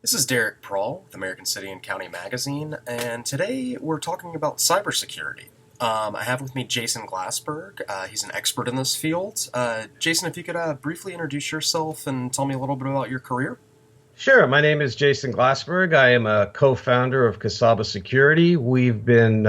This is Derek Prawl with American City and County Magazine, and today we're talking about cybersecurity. I have with me Jason Glassberg. He's an expert in this field. Jason, if you could briefly introduce yourself and tell me a little bit about your career. Sure. My name is Jason Glassberg. I am a co-founder of Casaba Security. We've been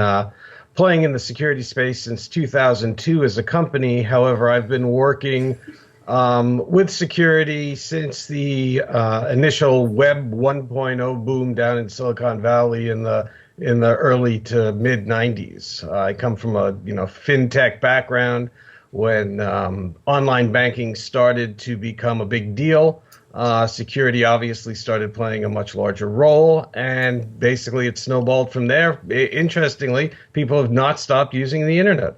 playing in the security space since 2002 as a company. However, I've been working with security since the initial Web 1.0 boom down in Silicon Valley in the early to mid 90s. I come from a fintech background when online banking started to become a big deal. Security obviously started playing a much larger role, and basically it snowballed from there. Interestingly, people have not stopped using the internet.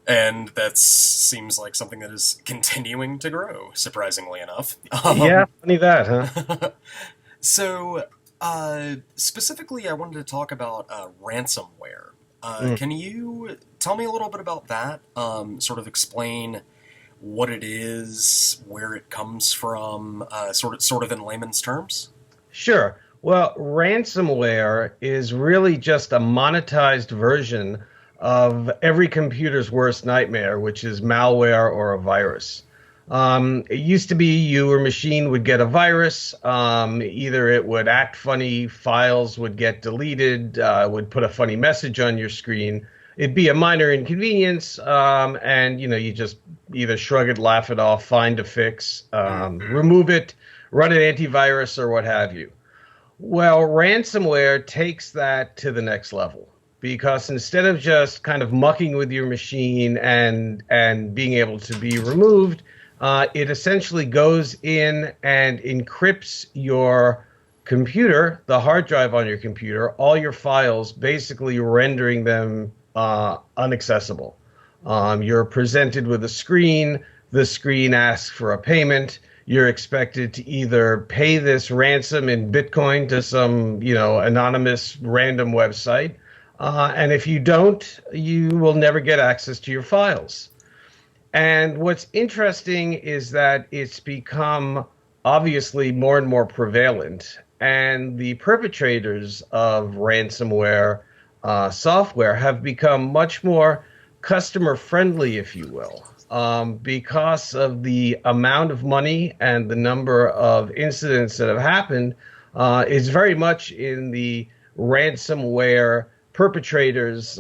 And that seems like something that is continuing to grow, surprisingly enough. Yeah, funny that, huh? So, specifically, I wanted to talk about ransomware. Can you tell me a little bit about that? Sort of explain what it is, where it comes from, sort of in layman's terms? Sure. Well, ransomware is really just a monetized version of every computer's worst nightmare, which is malware or a virus. It used to be your machine would get a virus. Either it would act funny, files would get deleted, would put a funny message on your screen. It'd be a minor inconvenience, and you just either shrug it, laugh it off, find a fix, remove it, run an antivirus, or what have you. Well, ransomware takes that to the next level because instead of just kind of mucking with your machine and being able to be removed, it essentially goes in and encrypts your computer, the hard drive on your computer, all your files, basically rendering them unaccessible. You're presented with a screen. The screen asks for a payment. You're expected to either pay this ransom in Bitcoin to some, anonymous random website. And if you don't, you will never get access to your files. And what's interesting is that it's become obviously more and more prevalent. And the perpetrators of ransomware software have become much more customer friendly, if you will, because of the amount of money and the number of incidents that have happened. Is very much in the ransomware perpetrators'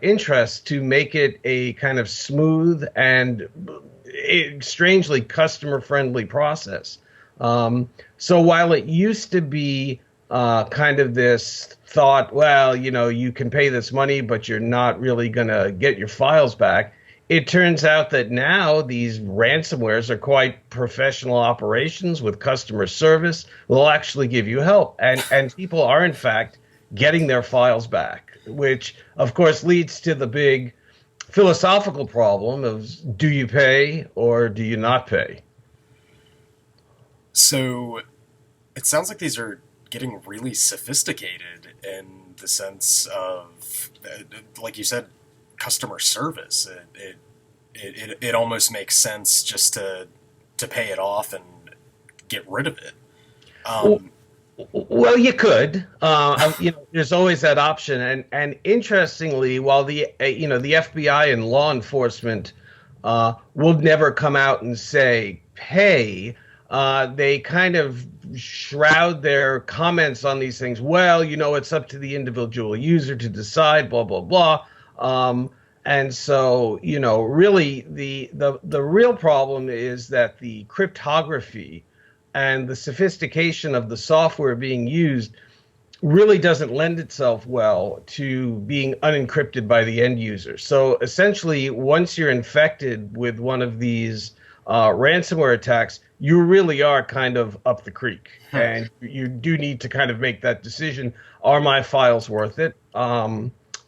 interest to make it a kind of smooth and strangely customer-friendly process. So while it used to be kind of this thought, well, you can pay this money, but you're not really going to get your files back, it turns out that now these ransomwares are quite professional operations with customer service. Will actually give you help. And people are, in fact, getting their files back, which, of course, leads to the big philosophical problem of do you pay or do you not pay? So, it sounds like these are getting really sophisticated in the sense of, like you said, customer service. It almost makes sense just to pay it off and get rid of it. Well, you could. There's always that option. And interestingly, while the FBI and law enforcement will never come out and say pay, they kind of shroud their comments on these things. Well, it's up to the individual user to decide, blah, blah, blah. And so, really the real problem is that the cryptography and the sophistication of the software being used really doesn't lend itself well to being unencrypted by the end user. So essentially, once you're infected with one of these ransomware attacks, you really are kind of up the creek. And you do need to kind of make that decision. Are my files worth it?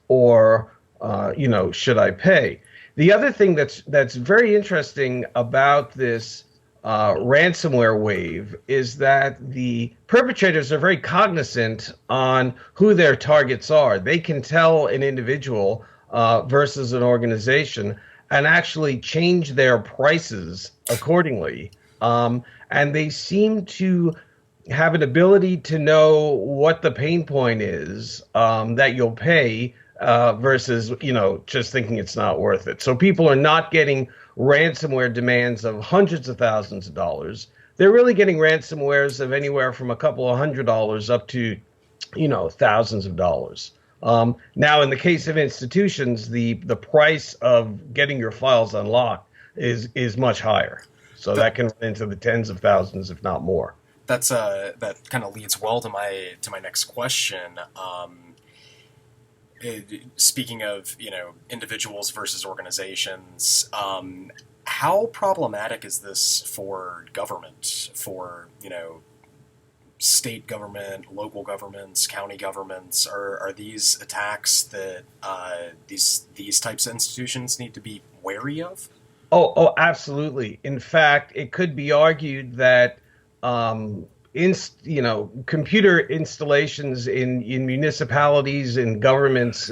Or should I pay? The other thing that's very interesting about this ransomware wave is that the perpetrators are very cognizant on who their targets are. They can tell an individual versus an organization and actually change their prices accordingly And they seem to have an ability to know what the pain point is that you'll pay versus just thinking it's not worth it. So people are not getting ransomware demands of hundreds of thousands of dollars. They're really getting ransomwares of anywhere from a couple of $100 up to thousands of dollars. Now, in the case of institutions, the price of getting your files unlocked is much higher. So That that can run into the tens of thousands, if not more. that kind of leads well to my next question. Speaking of individuals versus organizations, how problematic is this for government, for state government, local governments, county governments? Are these attacks that these types of institutions need to be wary of? Absolutely. In fact, it could be argued that computer installations in municipalities and governments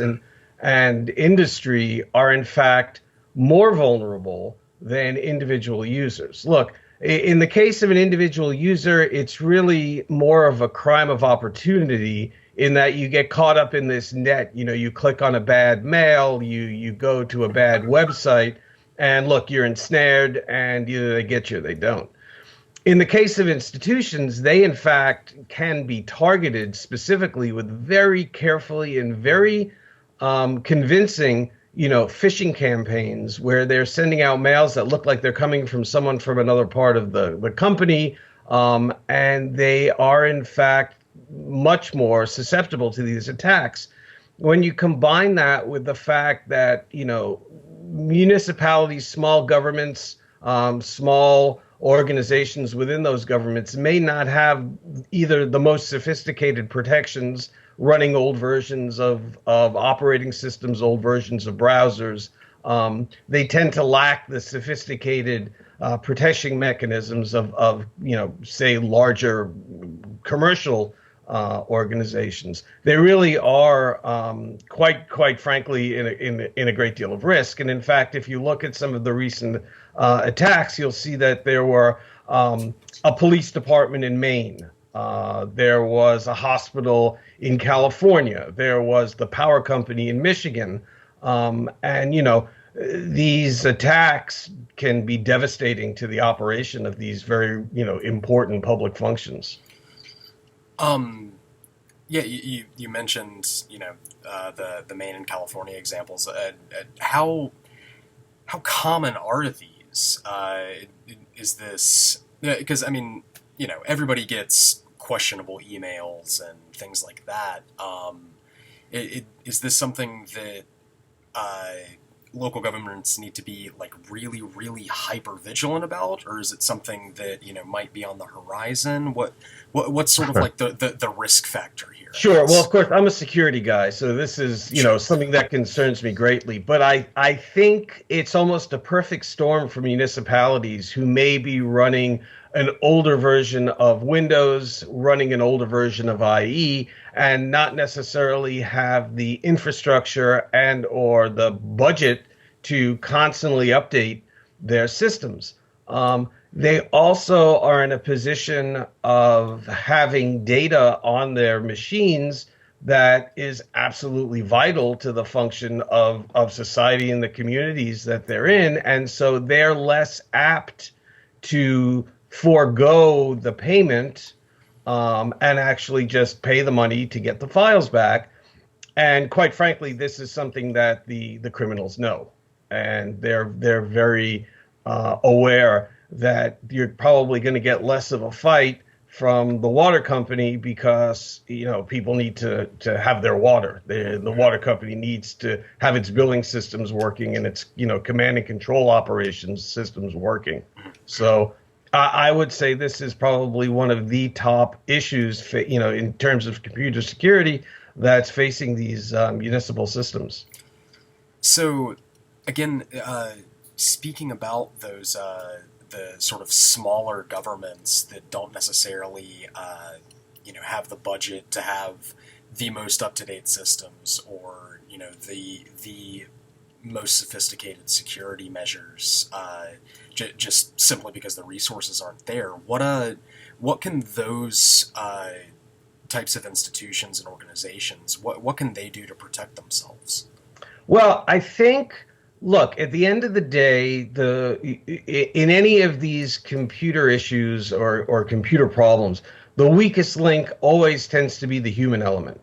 and industry are in fact more vulnerable than individual users. Look, in the case of an individual user, it's really more of a crime of opportunity in that you get caught up in this net. You click on a bad mail, you go to a bad website, and look, you're ensnared, and either they get you or they don't. In the case of institutions, they in fact can be targeted specifically with very carefully and very convincing, phishing campaigns where they're sending out mails that look like they're coming from someone from another part of the company, and they are in fact much more susceptible to these attacks. When you combine that with the fact that, municipalities, small governments, small organizations within those governments may not have either the most sophisticated protections, running old versions of operating systems, old versions of browsers. They tend to lack the sophisticated protection mechanisms of say, larger commercial organizations. They really are quite frankly in a great deal of risk. And in fact, if you look at some of the recent attacks, you'll see that there were a police department in Maine. There was a hospital in California. There was the power company in Michigan. And these attacks can be devastating to the operation of these very important public functions. Um, yeah, you mentioned the Maine and California examples. How common are these? Is this because I mean everybody gets questionable emails and things like that. Is this something that uh, local governments need to be like really, really hyper vigilant about, or is it something that might be on the horizon? What's sort of like the risk factor here, I Sure. Well, guess? of course, I'm a security guy, so this is, Sure. something that concerns me greatly. But I think it's almost a perfect storm for municipalities who may be running an older version of Windows, running an older version of IE, and not necessarily have the infrastructure and or the budget to constantly update their systems. They also are in a position of having data on their machines that is absolutely vital to the function of society and the communities that they're in. And so they're less apt to forego the payment and actually just pay the money to get the files back. And quite frankly, this is something that the criminals know, and they're very aware that you're probably going to get less of a fight from the water company because people need to have their water. The water company needs to have its billing systems working and its command and control operations systems working. So I would say this is probably one of the top issues, in terms of computer security that's facing these municipal systems. So, again, speaking about those the sort of smaller governments that don't necessarily have the budget to have the most up to date systems or the most sophisticated security measures. just simply because the resources aren't there. What can those types of institutions and organizations, what can they do to protect themselves? Well, I think, look, at the end of the day, in any of these computer issues or computer problems, the weakest link always tends to be the human element.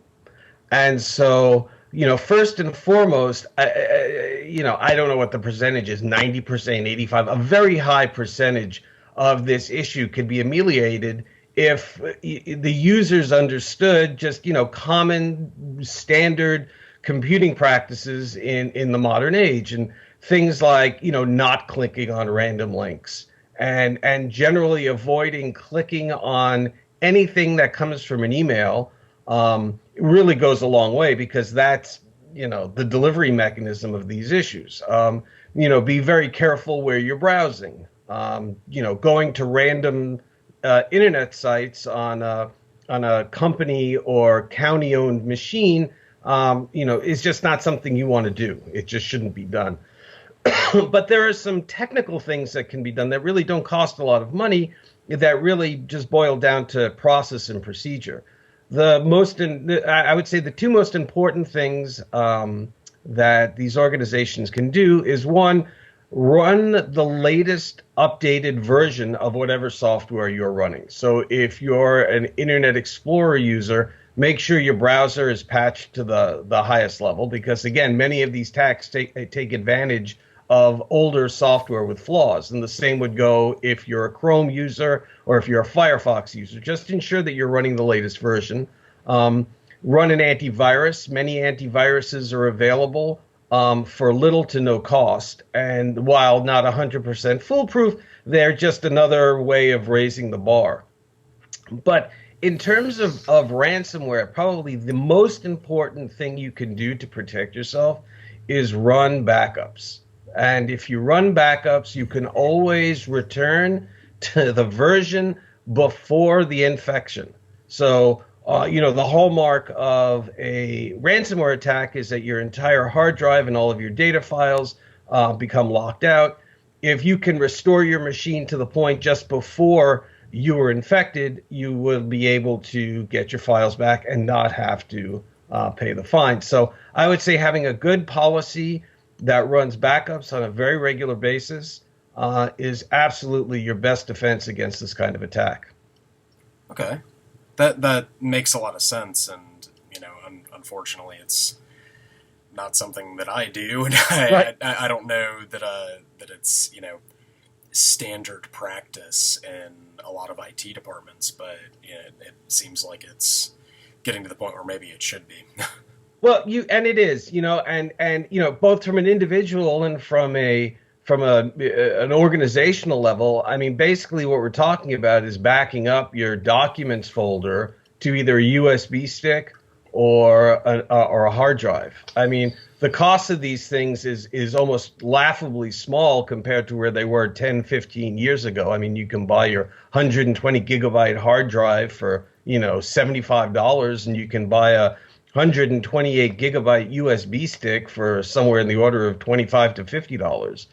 And so, first and foremost, I don't know what the percentage is, 90%, 85, a very high percentage of this issue could be ameliorated if the users understood just, common standard computing practices in the modern age, and things like, not clicking on random links and generally avoiding clicking on anything that comes from an email. Really goes a long way, because that's, the delivery mechanism of these issues. Be very careful where you're browsing. Going to random internet sites on a company or county-owned machine, is just not something you want to do. It just shouldn't be done. But there are some technical things that can be done that really don't cost a lot of money, that really just boil down to process and procedure. I would say the two most important things that these organizations can do is, one, run the latest updated version of whatever software you're running. So if you're an Internet Explorer user, make sure your browser is patched to the highest level, because, again, many of these attacks take advantage of older software with flaws. And the same would go if you're a Chrome user or if you're a Firefox user. Just ensure that you're running the latest version. Run an antivirus. Many antiviruses are available for little to no cost. And while not 100% foolproof, they're just another way of raising the bar. But in terms of ransomware, probably the most important thing you can do to protect yourself is run backups. And if you run backups, you can always return to the version before the infection. So, the hallmark of a ransomware attack is that your entire hard drive and all of your data files become locked out. If you can restore your machine to the point just before you were infected, you will be able to get your files back and not have to pay the fine. So I would say having a good policy that runs backups on a very regular basis is absolutely your best defense against this kind of attack. Okay, that makes a lot of sense, and unfortunately, it's not something that I do, and Right. I don't know that it's standard practice in a lot of IT departments, but it seems like it's getting to the point where maybe it should be. Well, and it is, both from an individual and from an organizational level. I mean, basically what we're talking about is backing up your documents folder to either a USB stick or a hard drive. I mean, the cost of these things is almost laughably small compared to where they were 10, 15 years ago. I mean, you can buy your 120 gigabyte hard drive for, $75, and you can buy a 128 gigabyte USB stick for somewhere in the order of $25 to $50.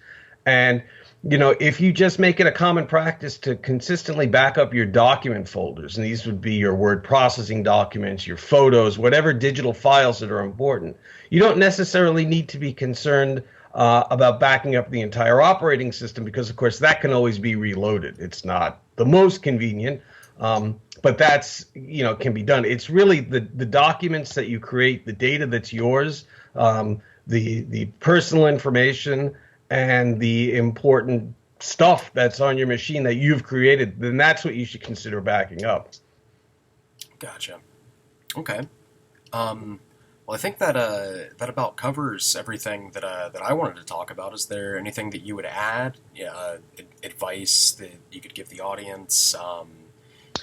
And, if you just make it a common practice to consistently back up your document folders, and these would be your word processing documents, your photos, whatever digital files that are important, you don't necessarily need to be concerned about backing up the entire operating system, because, of course, that can always be reloaded. It's not the most convenient, but that's, can be done. It's really the documents that you create, the data that's yours, the personal information, and the important stuff that's on your machine that you've created. Then that's what you should consider backing up. Gotcha. Okay. Well, I think that that about covers everything that I wanted to talk about. Is there anything that you would add? Yeah, advice that you could give the audience?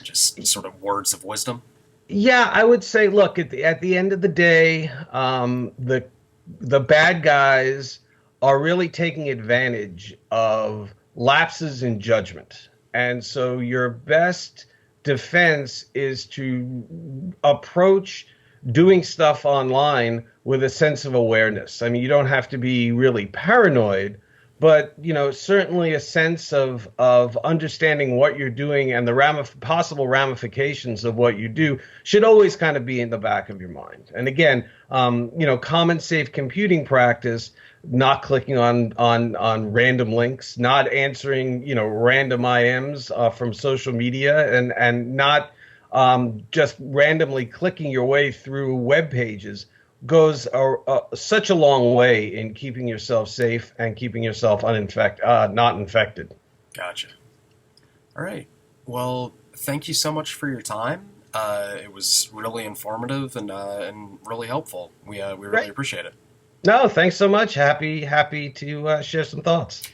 Just sort of words of wisdom. Yeah, I would say, look, at the end of the day, the bad guys are really taking advantage of lapses in judgment. And so your best defense is to approach doing stuff online with a sense of awareness. I mean, you don't have to be really paranoid, but certainly a sense of understanding what you're doing and the possible ramifications of what you do should always kind of be in the back of your mind. And again, common safe computing practice, not clicking on random links, not answering random IMs from social media, and not just randomly clicking your way through web pages goes such a long way in keeping yourself safe and keeping yourself not infected. Gotcha. All right. Well, thank you so much for your time. It was really informative and really helpful. We really Great. appreciate it. No, thanks so much. Happy to share some thoughts.